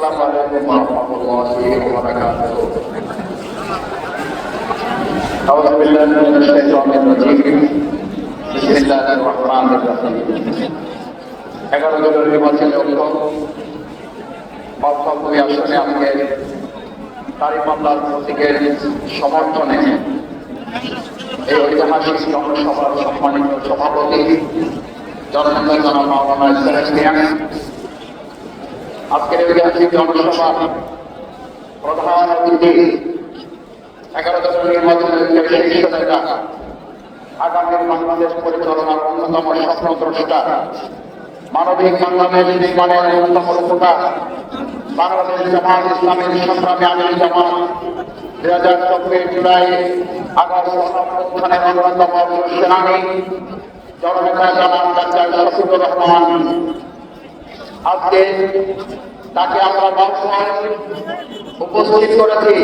আসসালামু আলাইকুম ওয়া রাহমাতুল্লাহি ওয়া বারাকাতুহু। আউযু বিল্লাহি মিনাশ শাইতানির রাজীম। বিসমিল্লাহির রহমানির রহিম। 11 দলের নির্বাচনে মতলবী আসনে আজকে তারিক মামলার প্রতীকের সমর্থনে এই ঐতিহাসিক জনসভার সম্মানিত সভাপতি জননেতা জনাব মাওলানা ইসরাত মিয়া, আজকের ঐতিহাসিক জনসভা প্রধান অতিথি 11 দলের নির্বাচনের শীর্ষ নেতা, আগামী বাংলাদেশ পরিচালনার অন্যতম স্বপ্নদ্রষ্টা, মানবিক বাংলাদেশ নির্মাণের অন্যতম রূপকার, বাংলাদেশ জামাত ইসলামের সংগ্রামী আমির জামাত 2024 জুলাই আগস্ট গণঅভ্যুত্থানের অন্যতম সেনানী জননেতা জনাব ডাক্তার শফিকুর রহমান। আজকে তাকে আমরা বাউফল উপস্থিত করেছি।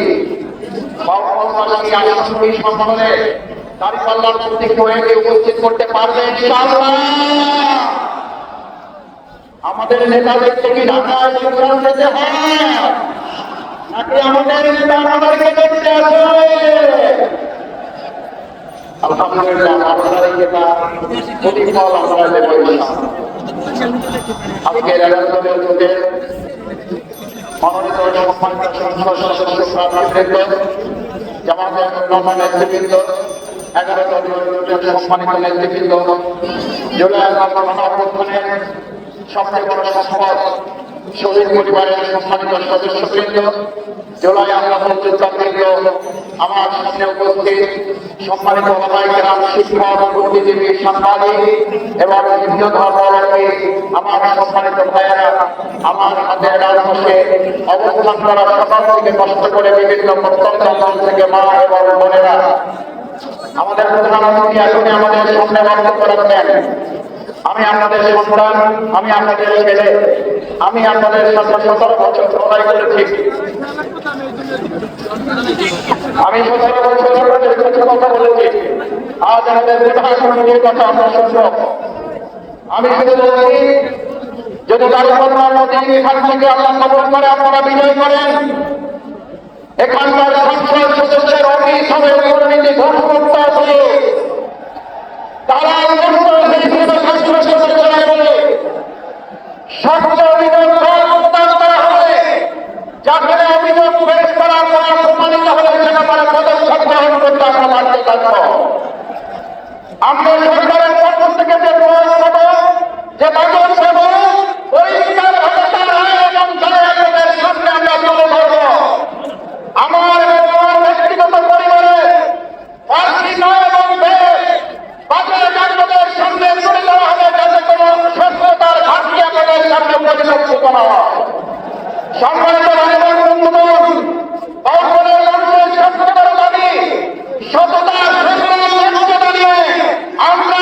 বাউফলবাসী আসনটি সম্মেলনে দাঁড়িপাল্লার প্রতীক হয়ে উপস্থিত করতে পারবে ইনশাআল্লাহ। আমাদের নেতাদেরকে কি ঢাকায় প্রোগ্রাম যেতে হয় নাকি আমাদের নেতা আমাদেরকে দেখতে আসে? আলহামদুলিল্লাহ, আমাদের নেতা প্রতিফল আমরা দেব ইনশাআল্লাহ। আজকে 11 দলের মধ্যে মনোনীত সম্মানিত সংসদ সদস্য প্রার্থীবৃন্দ, জামাতের অন্যান্য নেতৃবৃন্দ, 11 দলের সম্মানিত নেতৃবৃন্দ, জুলাই গণঅভ্যুত্থানের সবচেয়ে বড় সম্পদ শহীদ পরিবারের সম্মানিত সদস্যবৃন্দ, জুলাই আন্দোলন যোদ্ধাবৃন্দ, আমার সামনে উপস্থিত সম্মানিত ওলামায়ে কেরাম, শিক্ষক, বুদ্ধিজীবী, সাংবাদিক এবং হিন্দু ধর্মাবলম্বী আমার সম্মানিত ভাইয়েরা, আমার হাতের ডানপাশে অবস্থান করা সকাল থেকে কষ্ট করে বিভিন্ন প্রত্যন্ত অঞ্চল থেকে মা এবং বোনেরা, আমাদের প্রধানমন্ত্রী এখনই আমাদের সামনে বক্তব্য রাখবেন। আমি আপনাদের সন্তান, আমি আপনাদের ছেলে, আমি আপনাদের সাথে 17 বছর লড়াই করেছি। আমি 17 বছর কিছু কথা বলেছি। আজ আমাদের প্রধানমন্ত্রীর কথা আমরা শুনব। আমি শুধু বলছি, যদি দাঁড়িপাল্লার নদী এখান থেকে আল্লাহ কবুল করে আপনারা বিজয় করেন, এখানকার সংসদ সদস্যের অফিস হবে দুর্নীতি ঘোষমুক্ত হয়ে তারা সত্য অভিযোগ প্রত্যাহার করা হবে। যাদের অভিযোগ পেশ করার পর প্রমাণিত হলে সেখানে পদক্ষেপ গ্রহণ করতে আমরা বাধ্য থাকব। আমরা সরকারের পক্ষ থেকে যে প্রয়োগ করব, যে বাজেট দেব, পরিষ্কার ভাবে তার আয় এবং জনগণের সামনে আমরা তুলে ধরব। আমার ব্যক্তিগত পরিবারে প্রার্থী নয় এবং বাজার কাজদের সামনে তুলে দেওয়া হবে, যাতে কোনো সভ্যতার ঘাটতি আমাদের সামনে পরিলক্ষিত না হয়। সম্মানিত ভাই বোন বন্ধুগণ, বাউফলের মানুষের সত্যতার দাবি, সততা, সত্যতা নিয়ে আমরা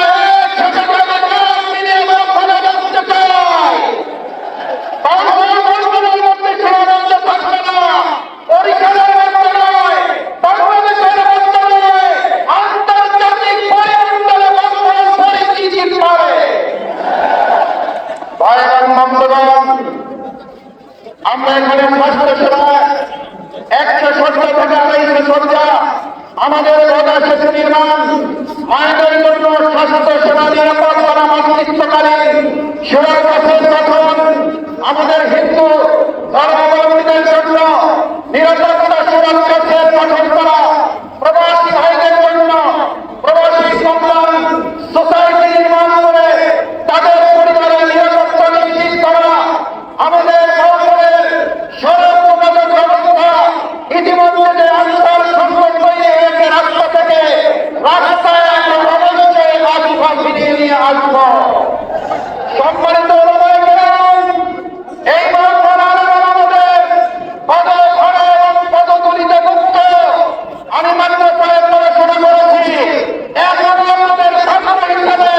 আমরা এখানে স্বাস্থ্য সেবা 170 থেকে 250 শয্যা, আমাদের গদা সেতু নির্মাণ, মায়েদের জন্য স্বাস্থ্য সেবা নিরাপদ করা, মাতৃত্বকালীন সুরক্ষার গঠন, আমাদের হিন্দু ধর্মাবলম্বীদের জন্য নিরাপত্তা সুরক্ষা সেট গঠন করা, প্রবাসী ভাইদের জন্য প্রবাসী কল্যাণ সোসাইটি নির্মাণ করে তাদের পরিবারের নিরাপত্তা নিশ্চিত করা, আমাদের সড়ক যোগাযোগ ব্যবস্থা ইতিমধ্যে যে রাস্তার সংকট তৈরি হয়েছে, রাস্তা থেকে রাস্তায় আমরা অবশ্যই রাস্তা ফিরিয়ে নিয়ে আসব। সম্মানিত এই বছর আমাদের পদক্ষণে এবং পদগুলিতে মুক্ত, আমি মাত্র কয়েক পড়াশোনা করেছি। এখন আমাদের ছাত্র হিসাবে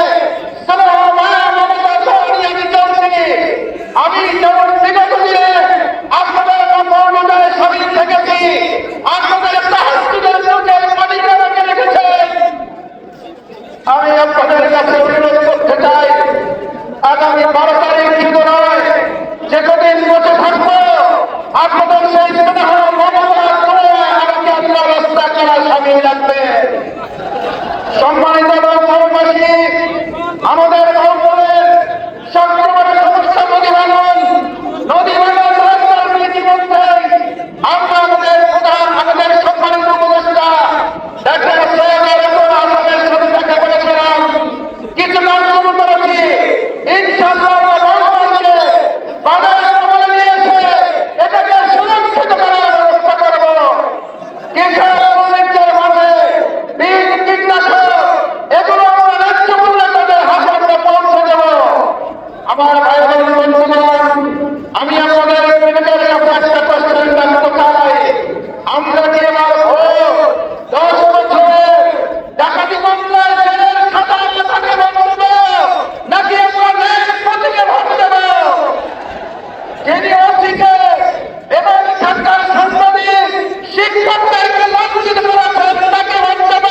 আমি যেমন বিগত দিনে আপনাদের অনুযায়ী স্বামী থেকেছি, আপনাদের রেখেছেন। আমি আপনাদের কাছে অনুরোধ করতে চাই, আগামী 12 তারিখ শুধু নয়, যে কদিন বসে থাকবো আমার ভাই বন্ধুগণ, আমি আপনাদের একটা কোশ্চেন রাখতে চাই। আমরা কি এবার 10 বছর ডাকাতি মামলায় জেলের খাতায় তাকে ভোট দেব, নাকি আমরা ন্যায়ের প্রতীকে ভোট দেব? যিনি ওসিকে এবং সরকার সাংবাদিক শিক্ষকদেরকে লাঞ্ছিত করেছেন তাকে ভোট দেব,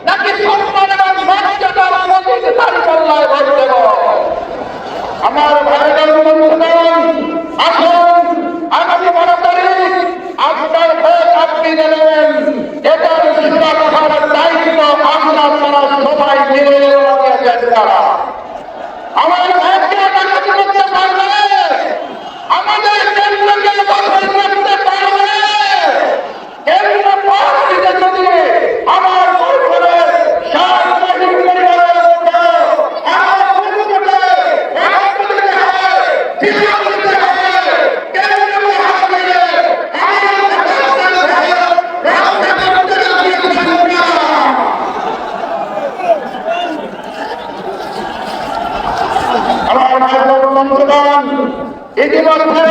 নাকি সম্মান এবং মর্যাদার অধিকারী পাল্লায় ভোট দেব? আমার ভাইদের বন্ধুগণ, আসুন আগামী 12 তারিখ আপনার ভোট আপনি দেবেন। এটার সুরক্ষার দায়িত্ব আপনারা সবাই মিলে তারা আমার ভাইকে ডাকাতি করতে পারবে, আমাদের কেন্দ্রকে দখল করতে পারবে। কেন্দ্র পার্টিতে যদি আমার পরিবারের সাংবাদিক পরিবারের মধ্যে আমার পরিবারকে রাজনীতি হয়, বিচার করতে হবে, কেন্দ্রকে হাত দিয়ে আমার ভাইদের বন্ধুগণ, ইতিমধ্যে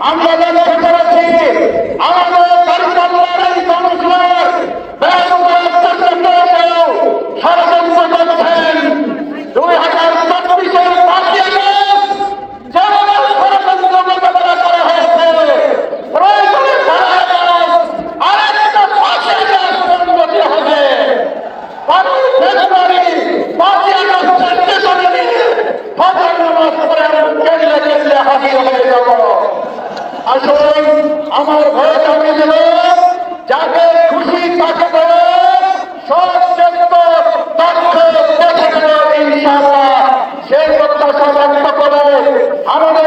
আমরা লক্ষ্য করেছি আমাদের দাঁড়িপাল্লার এই কাউন্সিলর ষড়যন্ত্র করছেন। 2024-এর 5ই আগস্ট যেমন ষড়যন্ত্র মোকাবেলা করা হয়েছে, প্রয়োজনে 12 আগস্ট আরেকটা 5ই আগস্ট অনুমতি হবে। 5ই ফেব্রুয়ারি 5ই আগস্টের পেছনে নিয়ে ফজর নামাজ পড়ে কেন্দ্রে কেন্দ্রে হাজির হয়ে যাব। আসুন আমার ভোট আমি দেব, যাকে খুশি তাকে দেব, সচেষ্ট তথ্য দেখে দেব ইনশাআল্লাহ। সেই প্রত্যাশা ব্যক্ত করে আমাদের